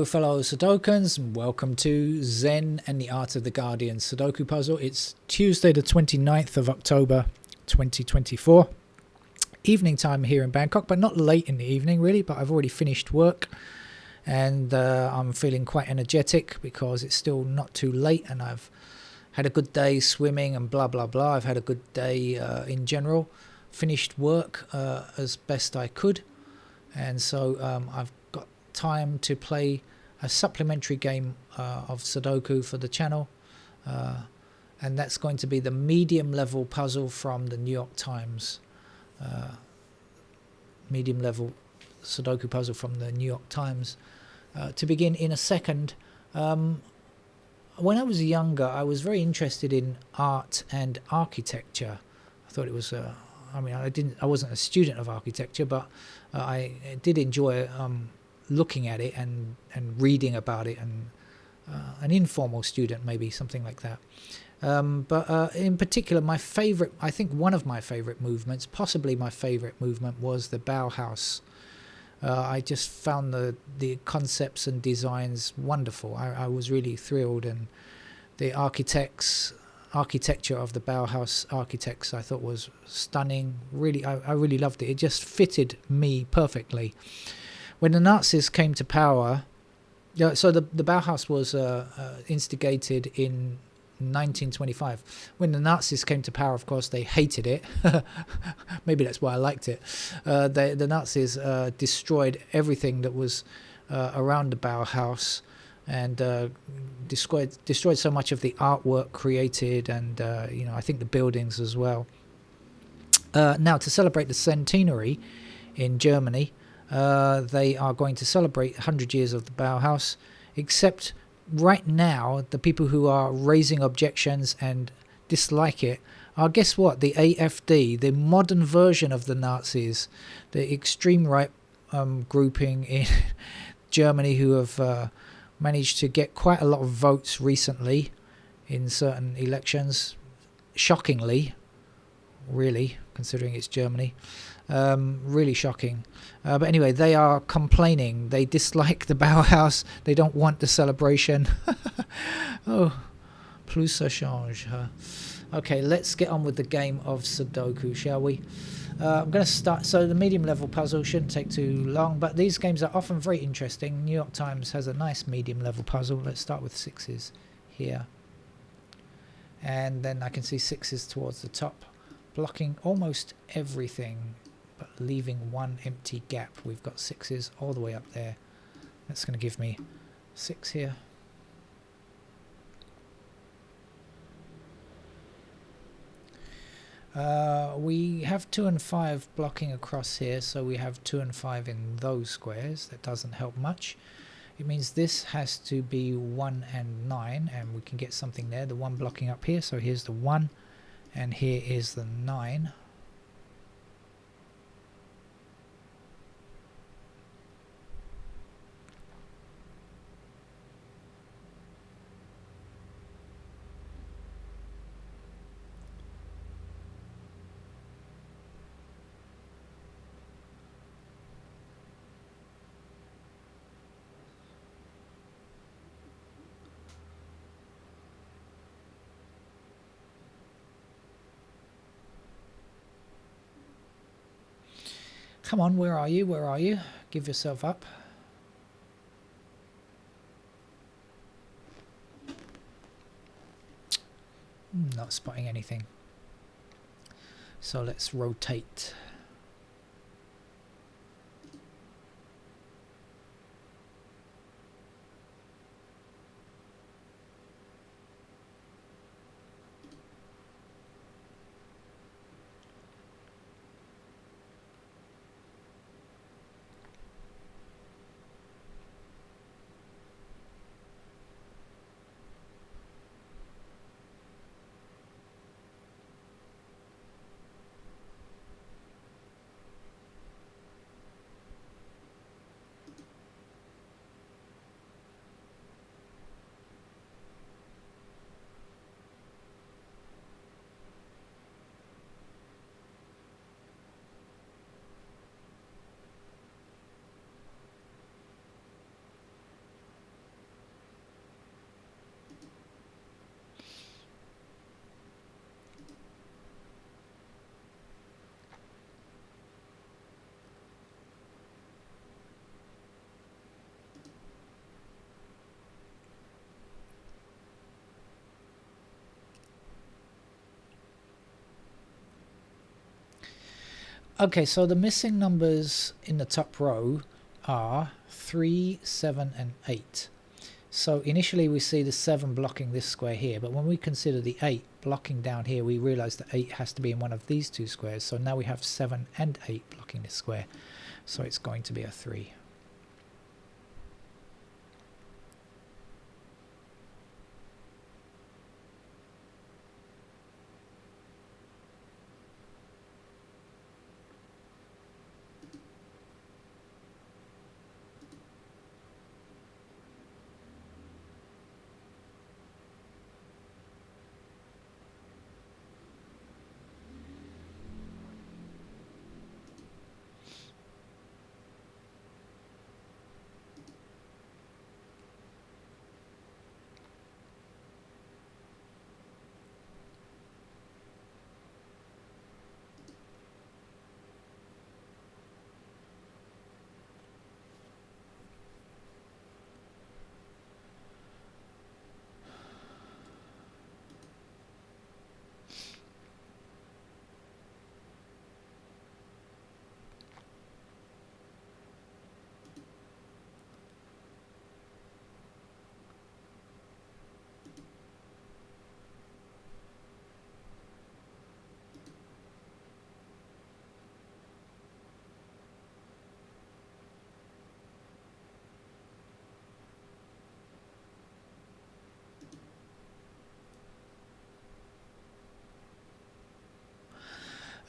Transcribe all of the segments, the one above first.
Hello fellow Sudokans, and welcome to Zen and the Art of the Guardian Sudoku puzzle. It's Tuesday the 29th of October 2024. Evening time here in Bangkok, but not late in the evening really, but I've already finished work and I'm feeling quite energetic because it's still not too late and I've had a good day swimming and blah blah blah. I've had a good day in general, finished work as best I could, and so I've got time to play a supplementary game of Sudoku for the channel, and that's going to be the medium level puzzle from the New York Times. Medium level Sudoku puzzle from the New York Times. To begin in a second, when I was younger I was very interested in art and architecture. I thought it was I wasn't a student of architecture, but I did enjoy looking at it and reading about it, and an informal student, maybe something like that. But in particular, I think one of my favorite movements, possibly my favorite movement, was the Bauhaus. I just found the concepts and designs wonderful. I was really thrilled, and the architecture of the Bauhaus architects I thought was stunning. Really, I really loved it. It just fitted me perfectly. When the Nazis came to power, so the Bauhaus was instigated in 1925. When the Nazis came to power, of course, they hated it. Maybe that's why I liked it. The Nazis destroyed everything that was around the Bauhaus, and destroyed so much of the artwork created, and I think the buildings as well. Now, to celebrate the centenary in Germany, they are going to celebrate 100 years of the Bauhaus, except right now the people who are raising objections and dislike it are, guess what, the AfD, the modern version of the Nazis, the extreme right grouping in Germany, who have managed to get quite a lot of votes recently in certain elections, shockingly, really, considering it's Germany. Really shocking. But anyway, they are complaining. They dislike the Bauhaus. They don't want the celebration. Oh, plus ça change. Okay, let's get on with the game of Sudoku, shall we? I'm going to start. So the medium level puzzle shouldn't take too long, but these games are often very interesting. New York Times has a nice medium level puzzle. Let's start with sixes here. And then I can see sixes towards the top, blocking almost everything, but leaving one empty gap. We've got sixes all the way up there. That's going to give me 6 here. We have 2 and 5 blocking across here, so we have 2 and 5 in those squares. That doesn't help much. It means this has to be 1 and 9, and we can get something there. The 1 blocking up here, so here's the 1, and here is the 9. Come on, where are you? Where are you? Give yourself up. Not spotting anything. So let's rotate. Okay, so the missing numbers in the top row are 3, 7 and 8. So initially we see the 7 blocking this square here, but when we consider the 8 blocking down here, we realize that 8 has to be in one of these two squares. So now we have 7 and 8 blocking this square. So it's going to be a 3.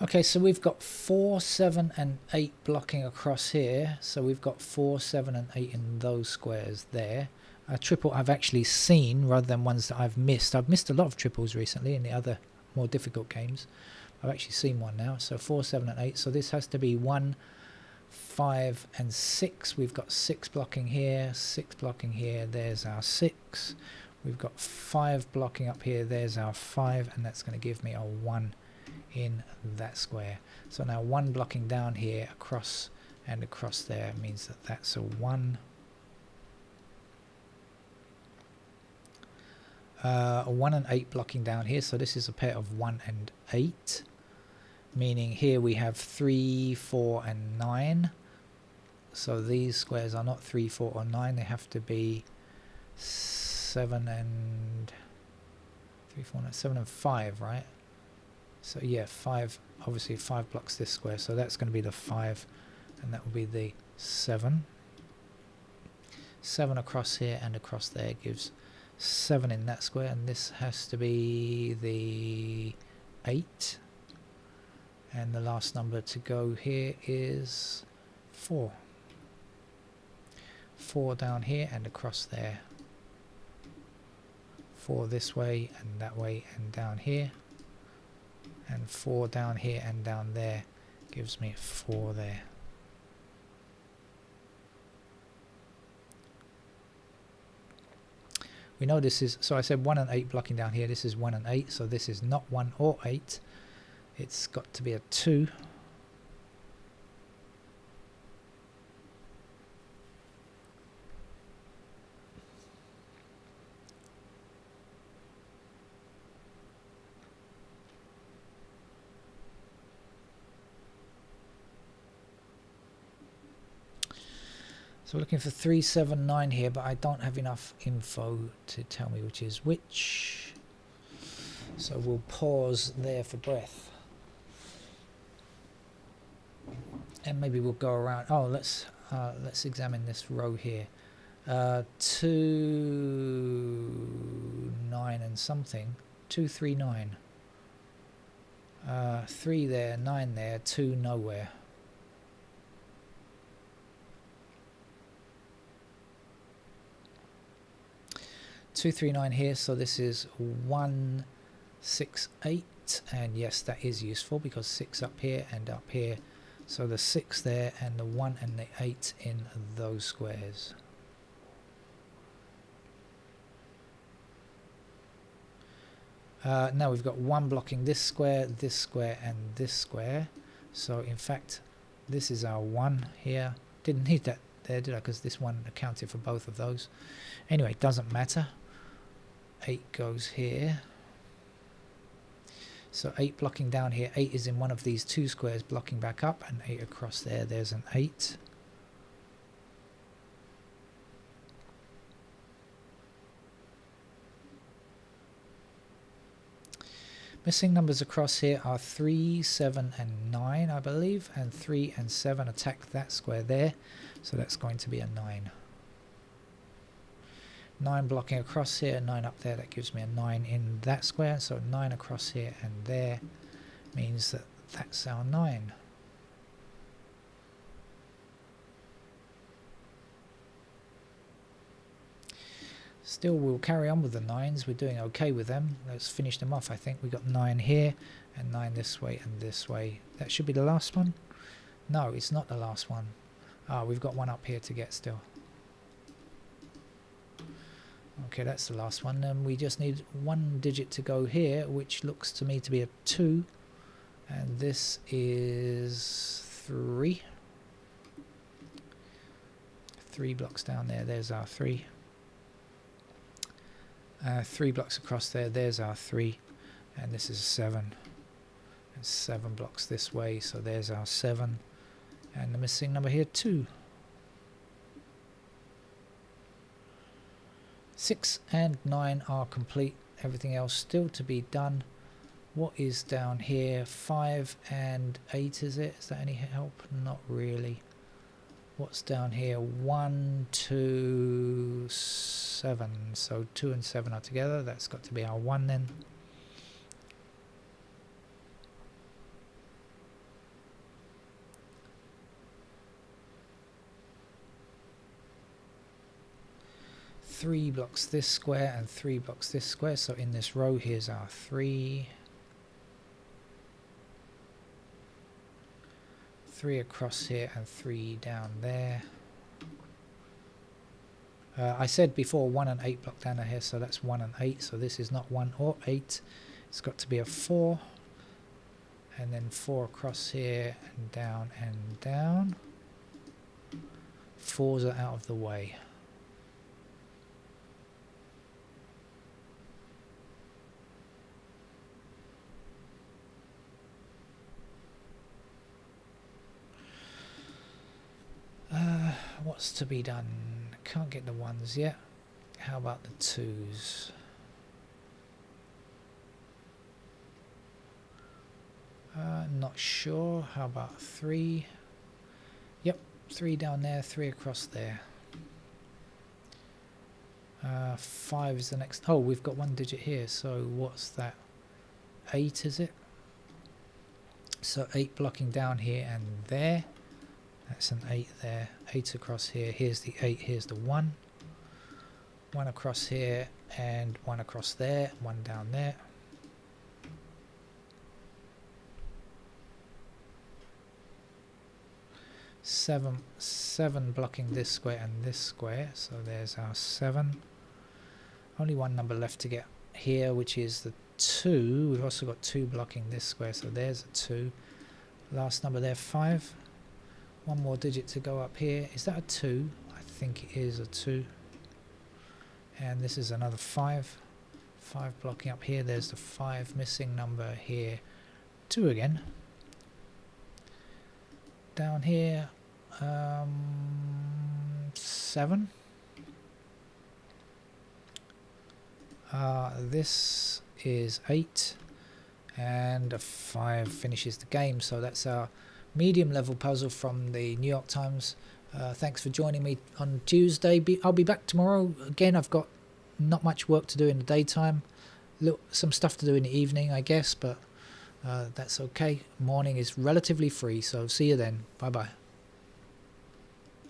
Okay, so we've got 4, 7 and 8 blocking across here. So we've got 4, 7 and 8 in those squares there. A triple I've actually seen rather than ones that I've missed. I've missed a lot of triples recently in the other more difficult games. I've actually seen one now. So 4, 7 and 8. So this has to be 1, 5 and 6. We've got 6 blocking here, 6 blocking here. There's our 6. We've got 5 blocking up here. There's our 5, and that's going to give me a 1 in that square. So now 1 blocking down here across and across there means that that's a 1. A 1 and 8 blocking down here, so this is a pair of 1 and 8, meaning here we have 3, 4 and 9. So these squares are not 3, 4 or 9, they have to be 7 and 3, 4, 9, 7 and 5, right? So yeah, 5, obviously 5 blocks this square, so that's going to be the 5, and that will be the 7. 7 across here and across there gives 7 in that square, and this has to be the 8. And the last number to go here is 4. 4 down here and across there. 4 this way and that way and down here. And 4 down here and down there gives me 4 there. We know this is, so I said 1 and 8 blocking down here, this is 1 and 8, so this is not 1 or 8, it's got to be a 2. So we're looking for 3, 7, 9 here, but I don't have enough info to tell me which is which. So we'll pause there for breath. And maybe we'll go around. Oh, let's examine this row here. 2, 9 and something. 2, 3, 9. 3 there, 9 there, 2 nowhere. 2, 3, 9 here, so this is 1, 6, 8, and yes, that is useful because 6 up here and up here, so the 6 there and the 1 and the 8 in those squares. Now we've got 1 blocking this square and this square, so in fact this is our 1 here. Didn't need that there, did I? Because this one accounted for both of those. Anyway, doesn't matter. 8 goes here. So 8 blocking down here, 8 is in one of these 2 squares blocking back up, and 8 across there, there's an 8. Missing numbers across here are 3, 7 and 9, I believe, and 3 and 7 attack that square there, so that's going to be a 9. 9 blocking across here, 9 up there, that gives me a 9 in that square, so 9 across here and there means that that's our 9. Still, we'll carry on with the 9s. We're doing okay with them. Let's finish them off. I think we got 9 here and 9 this way and this way. That should be the last one. No, it's not the last one. Ah, we've got one up here to get still. Okay, that's the last one. And we just need 1 digit to go here, which looks to me to be a 2. And this is 3. 3 blocks down there. There's our 3. 3 blocks across there, there's our 3, and this is a 7, and 7 blocks this way, so there's our 7, and the missing number here, 2. 6 and 9 are complete, everything else still to be done. What is down here? 5 and 8, is it? Is that any help? Not really. What's down here? 1, 2, 7. So 2 and 7 are together. That's got to be our 1 then. Three blocks this square and 3 blocks this square. So in this row, here's our 3. 3 across here and 3 down there. I said before 1 and 8 block down here, so that's 1 and 8. So this is not 1 or 8. It's got to be a 4. And then 4 across here and down and down. 4s are out of the way. What's to be done? Can't get the 1s yet. How about the 2s? Not sure. How about 3? Yep, 3 down there, 3 across there. 5 is the next. Oh, we've got 1 digit here, so what's that? 8, is it? So 8 blocking down here and there. That's an 8 there. 8 across here. Here's the 8. Here's the 1. 1 across here and 1 across there. 1 down there. 7 blocking this square and this square. So there's our 7. Only 1 number left to get here, which is the 2. We've also got 2 blocking this square. So there's a 2. Last number there, 5. 1 more digit to go up here. Is that a 2? I think it is a 2. And this is another 5. 5 blocking up here. There's the 5. Missing number here. 2 again. Down here, 7. This is 8. And a 5 finishes the game. So that's our medium level puzzle from the New York Times. Thanks for joining me on Tuesday. I'll be back tomorrow. Again, I've got not much work to do in the daytime. Some stuff to do in the evening, I guess, but that's okay. Morning is relatively free, so see you then. Bye bye.